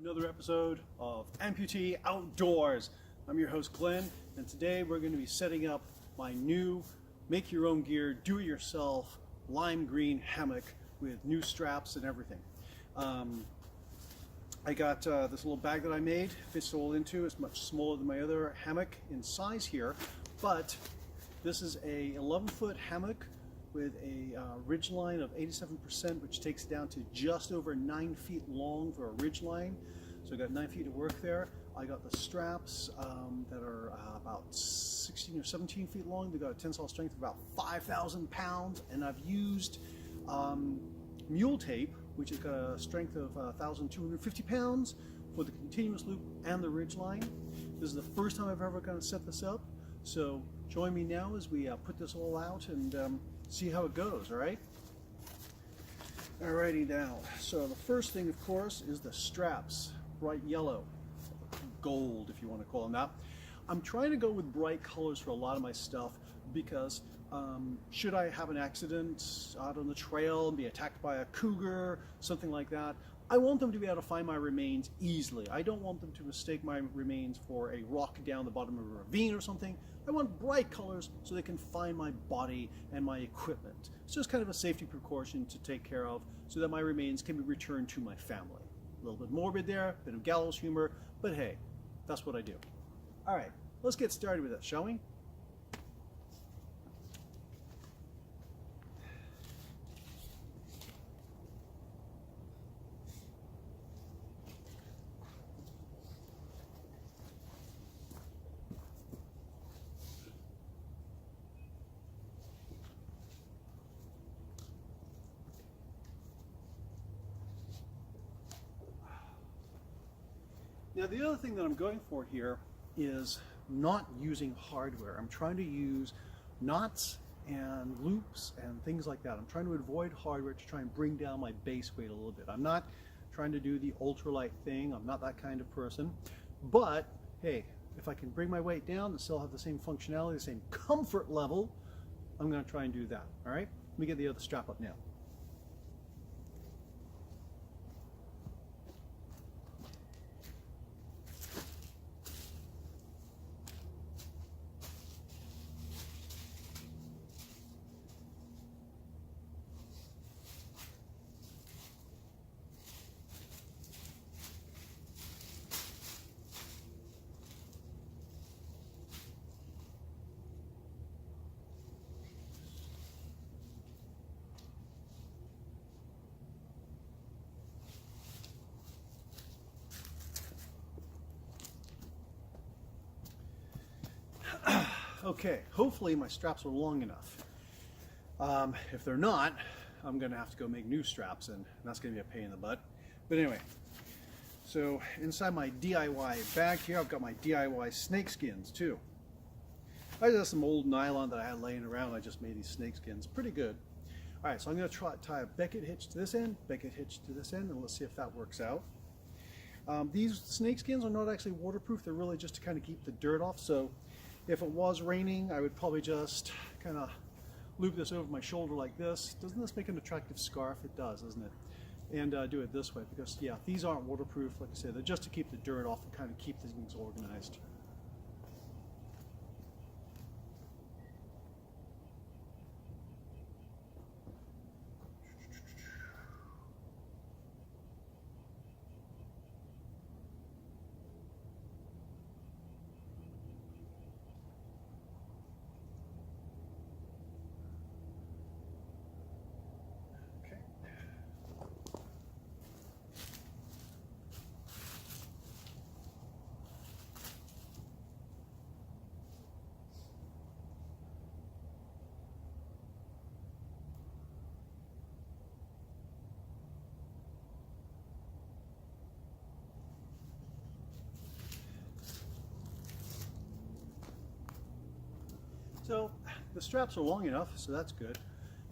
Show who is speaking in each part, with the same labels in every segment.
Speaker 1: Another episode of Amputee Outdoors. I'm your host Glenn, and today we're going to be setting up my new make your own gear, do it yourself lime green hammock with new straps and everything. I got this little bag that I made, fits all into. It's much smaller than my other hammock in size here, but this is a 11-foot hammock with a ridge line of 87%, which takes it down to just over 9 feet long for a ridge line. So I got 9 feet to work there. I got the straps that are about 16 or 17 feet long. They got a tensile strength of about 5,000 pounds, and I've used mule tape, which has got a strength of 1,250 pounds for the continuous loop and the ridge line. This is the first time I've ever going to set this up, so join me now as we put this all out and see how it goes, all right? Alrighty now, so the first thing, of course, is the straps. Bright yellow, gold if you want to call them that. I'm trying to go with bright colors for a lot of my stuff because should I have an accident out on the trail and be attacked by a cougar, something like that, I want them to be able to find my remains easily. I don't want them to mistake my remains for a rock down the bottom of a ravine or something. I want bright colors so they can find my body and my equipment. It's just kind of a safety precaution to take care of so that my remains can be returned to my family. A little bit morbid there, a bit of gallows humor, but hey, that's what I do. All right, let's get started with it, shall we? Now the other thing that I'm going for here is not using hardware. I'm trying to use knots and loops and things like that. I'm trying to avoid hardware to try and bring down my base weight a little bit. I'm not trying to do the ultralight thing. I'm not that kind of person. But hey, if I can bring my weight down and still have the same functionality, the same comfort level, I'm going to try and do that. All right, let me get the other strap up now. Okay, hopefully my straps are long enough. If they're not, I'm going to have to go make new straps, and that's going to be a pain in the butt. But anyway, so inside my DIY bag here, I've got my DIY snake skins too. I just have some old nylon that I had laying around. I just made these snake skins, pretty good. All right, so I'm going to tie a Beckett hitch to this end, Beckett hitch to this end, and let's see if that works out. These snake skins are not actually waterproof. They're really just to kind of keep the dirt off. So if it was raining, I would probably just kind of loop this over my shoulder like this. Doesn't this make an attractive scarf? It does, doesn't it? And do it this way because, yeah, these aren't waterproof. Like I said, they're just to keep the dirt off and kind of keep things organized. So the straps are long enough, so that's good.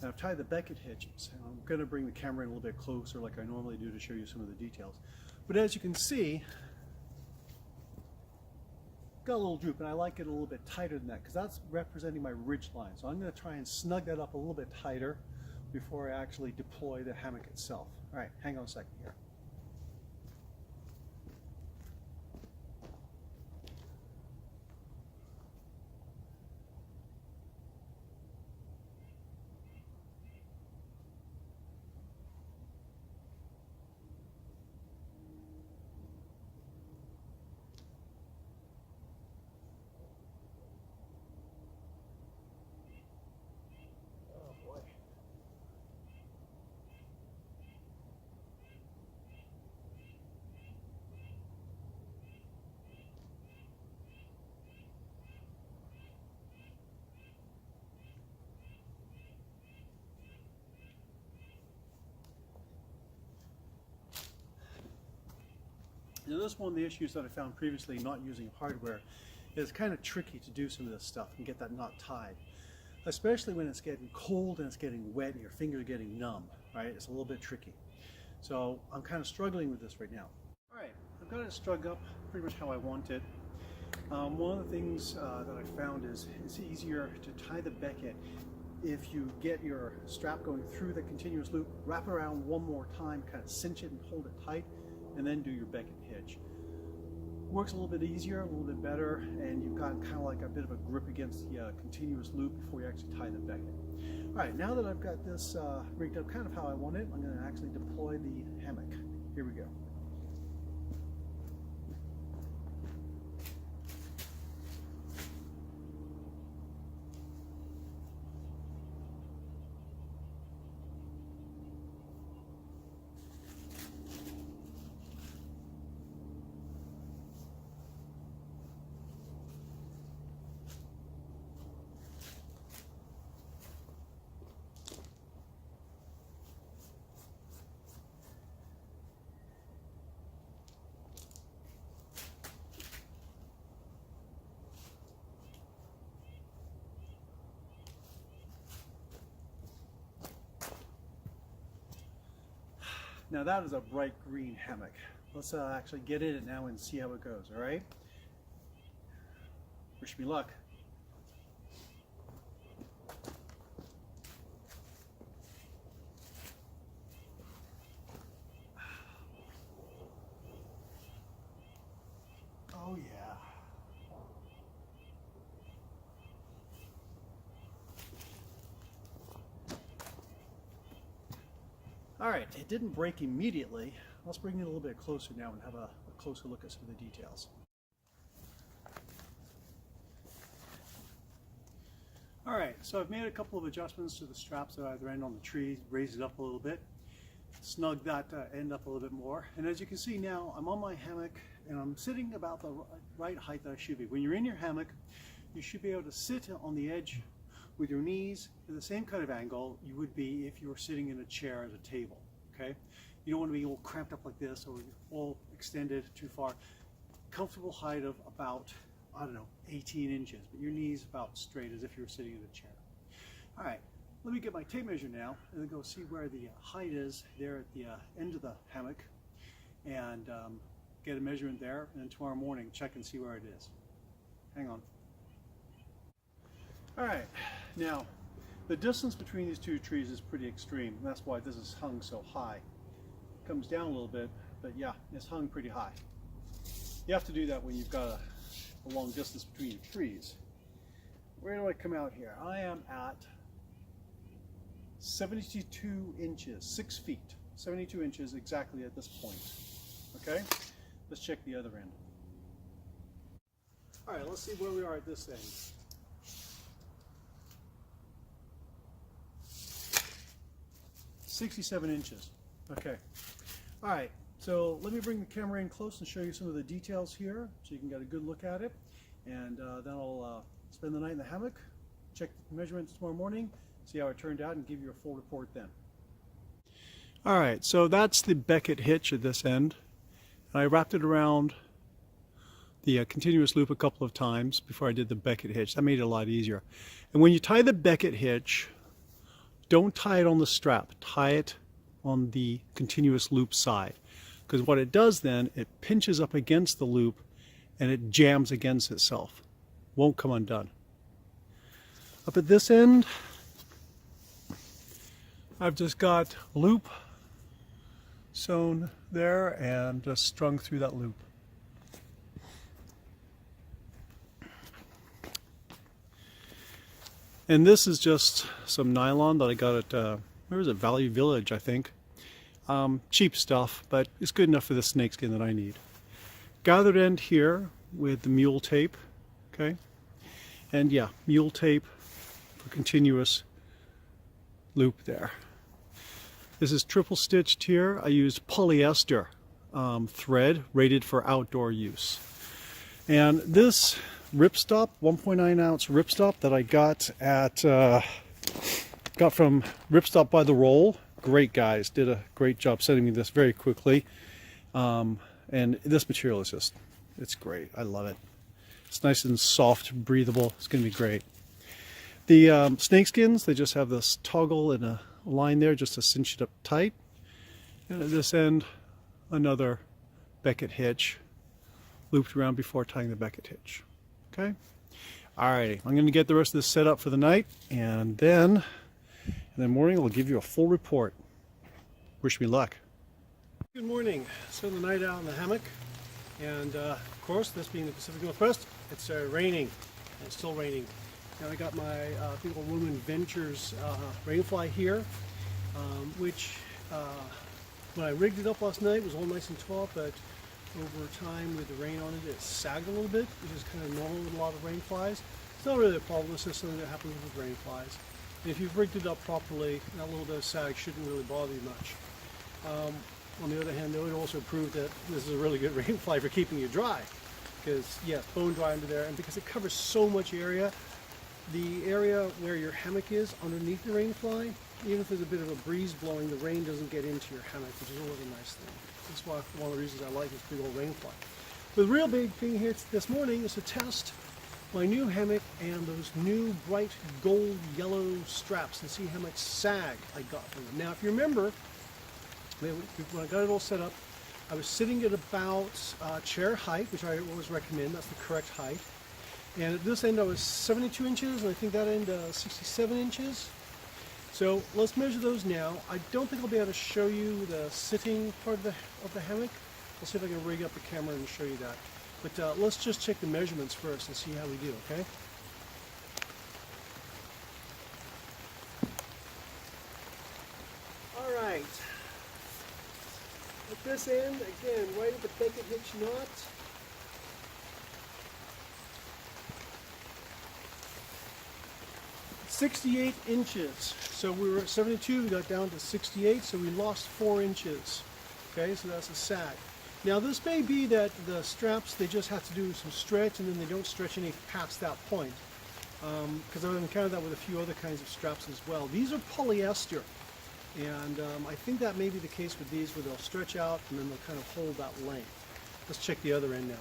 Speaker 1: And I've tied the Beckett hitches. And I'm going to bring the camera in a little bit closer like I normally do to show you some of the details. But as you can see, got a little droop, and I like it a little bit tighter than that because that's representing my ridge line. So I'm going to try and snug that up a little bit tighter before I actually deploy the hammock itself. All right, hang on a second here. Now, this is one of the issues that I found previously not using hardware. It's kind of tricky to do some of this stuff and get that knot tied, especially when it's getting cold and it's getting wet and your fingers are getting numb, right? It's a little bit tricky. So I'm kind of struggling with this right now. All right, I've got it strung up pretty much how I want it. One of the things that I found is it's easier to tie the becket if you get your strap going through the continuous loop, wrap it around one more time, kind of cinch it and hold it tight, and then do your becket hitch. Works a little bit easier, a little bit better, and you've got kind of like a bit of a grip against the continuous loop before you actually tie the becket. All right, now that I've got this rigged up kind of how I want it, I'm going to actually deploy the hammock. Here we go. Now that is a bright green hammock. Let's actually get in it now and see how it goes, all right? Wish me luck. Oh yeah. All right, it didn't break immediately. Let's bring it a little bit closer now and have a closer look at some of the details. All right, so I've made a couple of adjustments to the straps at either end on the tree, raised it up a little bit, snug that end up a little bit more. And as you can see now, I'm on my hammock and I'm sitting about the right height that I should be. When you're in your hammock, you should be able to sit on the edge with your knees at the same kind of angle you would be if you were sitting in a chair at a table, okay? You don't want to be all cramped up like this or all extended too far. Comfortable height of about, I don't know, 18 inches, but your knees about straight as if you were sitting in a chair. All right, let me get my tape measure now and then go see where the height is there at the end of the hammock and get a measurement there, and then tomorrow morning check and see where it is. Hang on. All right, now the distance between these two trees is pretty extreme. And that's why this is hung so high. It comes down a little bit, but yeah, it's hung pretty high. You have to do that when you've got a long distance between trees. Where do I come out here? I am at 72 inches, 6 feet, 72 inches exactly at this point. Okay, let's check the other end. All right, let's see where we are at this end. 67 inches. Okay. All right. So let me bring the camera in close and show you some of the details here so you can get a good look at it. And then I'll spend the night in the hammock, check the measurements tomorrow morning, see how it turned out, and give you a full report then. All right. So that's the becket hitch at this end. And I wrapped it around the continuous loop a couple of times before I did the becket hitch. That made it a lot easier. And when you tie the becket hitch, don't tie it on the strap, tie it on the continuous loop side. Because what it does then, it pinches up against the loop and it jams against itself. Won't come undone. Up at this end, I've just got loop sewn there and just strung through that loop. And this is just some nylon that I got at, where was it, Value Village, I think. Cheap stuff, but it's good enough for the snakeskin that I need. Gathered end here with the mule tape, okay? And yeah, mule tape for continuous loop there. This is triple stitched here. I used polyester thread rated for outdoor use. And this ripstop, 1.9 ounce ripstop that I got at got from Ripstop by the Roll. Great guys, did a great job sending me this very quickly. And this material is just, it's great. I love it. It's nice and soft, breathable. It's going to be great. The snake skins, they just have this toggle and a line there just to cinch it up tight. And at this end, another Beckett hitch looped around before tying the Beckett hitch. Okay? Alrighty, I'm going to get the rest of this set up for the night, and then in the morning I'll give you a full report. Wish me luck. Good morning. So the night out in the hammock, and of course, this being the Pacific Northwest, it's raining, and it's still raining. Now I got my People Woman Ventures rainfly here, which when I rigged it up last night, it was all nice and taut, but over time with the rain on it, it sagged a little bit, which is kind of normal with a lot of rainflies. It's not really a problem, it's just something that happens with rainflies. And if you've rigged it up properly, that little bit of sag shouldn't really bother you much. On the other hand, though, it also proved that this is a really good rainfly for keeping you dry. Because, yes, bone dry under there, and because it covers so much area, the area where your hammock is underneath the rainfly, even if there's a bit of a breeze blowing, the rain doesn't get into your hammock, which is always a nice thing. That's why one of the reasons I like this big old rainfly. But the real big thing here this morning is to test my new hammock and those new bright gold yellow straps and see how much sag I got from them. Now, if you remember, when I got it all set up, I was sitting at about chair height, which I always recommend. That's the correct height. And at this end I was 72 inches, and I think that end 67 inches. So let's measure those now. I don't think I'll be able to show you the sitting part of the hammock. I'll see if I can rig up the camera and show you that. But let's just check the measurements first and see how we do, okay? All right. At this end, again, right at the Beckett hitch knot, 68 inches. So we were at 72, we got down to 68, so we lost 4 inches. Okay, so that's a sag. Now this may be that the straps, they just have to do some stretch and then they don't stretch any past that point. Because I've encountered that with a few other kinds of straps as well. These are polyester. And I think that may be the case with these, where they'll stretch out and then they'll kind of hold that length. Let's check the other end now.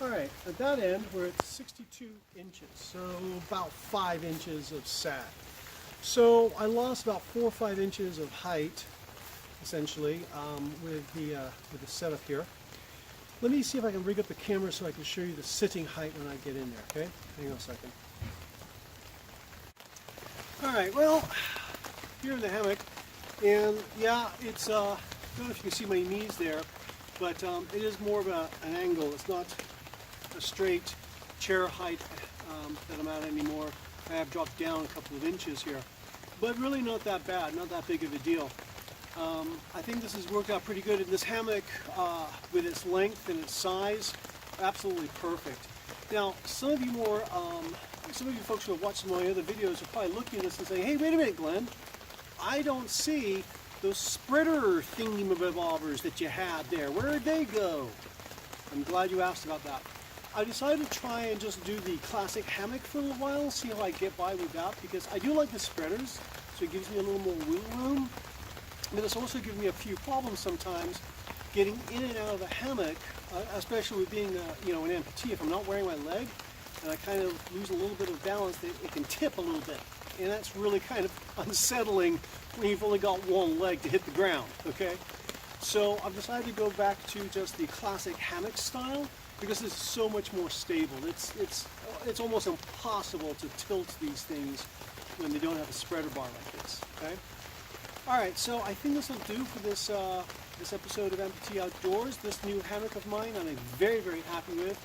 Speaker 1: Alright, at that end we're at 62 inches, so about 5 inches of sag. So I lost about 4 or 5 inches of height, essentially, with the setup here. Let me see if I can rig up the camera so I can show you the sitting height when I get in there, okay? Hang on a second. Alright, well, here in the hammock, and yeah, it's, I don't know if you can see my knees there, but it is more of an angle. It's not a straight chair height that I'm at anymore. I have dropped down a couple of inches here, but really not that bad, not that big of a deal. I think this has worked out pretty good in this hammock with its length and its size, absolutely perfect. Now, some of you folks who have watched some of my other videos are probably looking at this and saying, hey, wait a minute, Glenn, I don't see those spreader thingy-mabobbers that you had there. Where did they go? I'm glad you asked about that. I decided to try and just do the classic hammock for a little while, see how I get by with that, because I do like the spreaders, so it gives me a little more wiggle room. But it's also given me a few problems sometimes getting in and out of the hammock, especially with being an amputee. If I'm not wearing my leg and I kind of lose a little bit of balance, it can tip a little bit. And that's really kind of unsettling when you've only got one leg to hit the ground, okay? So I've decided to go back to just the classic hammock style, because it's so much more stable. It's almost impossible to tilt these things when they don't have a spreader bar like this. Okay. All right. So I think this will do for this this episode of Amputee Outdoors. This new hammock of mine, I'm very, very happy with.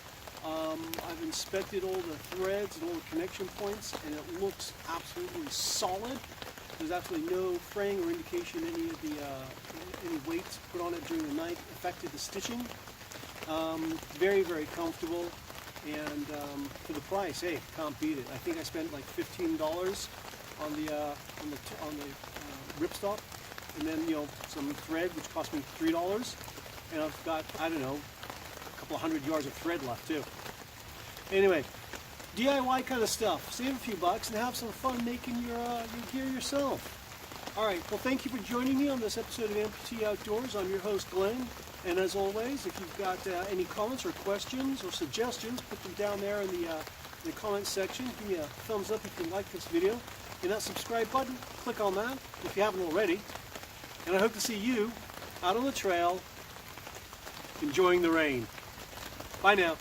Speaker 1: I've inspected all the threads and all the connection points, and it looks absolutely solid. There's absolutely no fraying or indication any of the any weight put on it during the night affected the stitching. Very, very comfortable, and for the price, hey, can't beat it. I think I spent like $15 on the ripstop,
Speaker 2: and then, you know, some thread, which cost me $3. And I've got, I don't know, a couple of 100 yards of thread left too. Anyway, DIY kind of stuff. Save a few bucks and have some fun making your gear yourself. All right, well, thank you for joining me on this episode of Amputee Outdoors. I'm your host, Glenn. And as always, if you've got any comments or questions or suggestions, put them down there in the comments section. Give me a thumbs up if you like this video. And that subscribe button, click on that if you haven't already. And I hope to see you out on the trail enjoying the rain. Bye now.